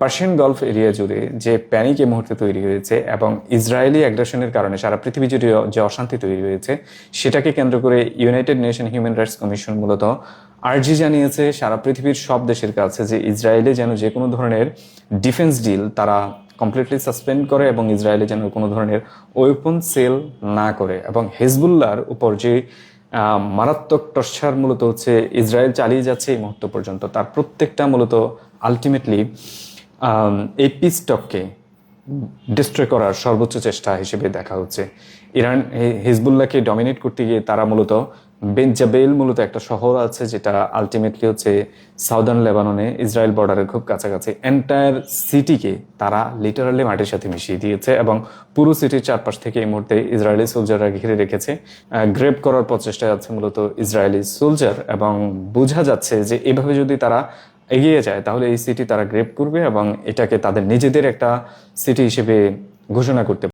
Persian golf area জুড়ে যে panic এই মুহূর্তে তৈরি হয়েছে এবং ইসরায়েলি অ্যাগ্রেশনের কারণে সারা পৃথিবী জুড়ে যে অশান্তি তৈরি হয়েছে, সেটাকে কেন্দ্র করে United nation human rights commission মূলত আর্জি জানিয়েছে সারা পৃথিবীর সব দেশের কাছে যে ইসরায়েলে যেন যে কোনো ধরনের ডিফেন্স ডিল তারা কমপ্লিটলি সাসপেন্ড করে এবং ইসরায়েলে যেন কোনো ধরনের ওয়েপন সেল না করে, এবং হেজবুল্লাহর উপর যে মারাত্মক টর্চার মূলত হচ্ছে ইসরায়েল চালিয়ে যাচ্ছে এই মুহূর্ত পর্যন্ত, তার প্রত্যেকটা মূলত আলটিমেটলি এই পিস টককে ডিস্ট্রয় করার সর্বোচ্চ চেষ্টা হিসেবে দেখা হচ্ছে। ইরান হিজবুল্লাহকে ডমিনেট করতে গিয়ে তারা মূলত বেনজাবেল মূলত একটা শহর আছে যেটা আলটিমেটলি হচ্ছে সাউদার্ন লেবাননে ইসরায়েল বর্ডারের খুব কাছাকাছি, এন্টায়ার সিটিকে তারা লিটারালি মাটির সাথে মিশিয়ে দিয়েছে এবং পুরো সিটির চারপাশ থেকে এই মুহূর্তে ইসরায়েলি সোলজাররা ঘিরে রেখেছে। গ্রেপ করার প্রচেষ্টায় আছে মূলত ইসরায়েলি সোলজার, এবং বোঝা যাচ্ছে যে এভাবে যদি তারা এগিয়ে যায় তাহলে এই সিটি তারা গ্রেপ করবে এবং এটাকে তাদের নিজেদের একটা সিটি হিসেবে ঘোষণা করতে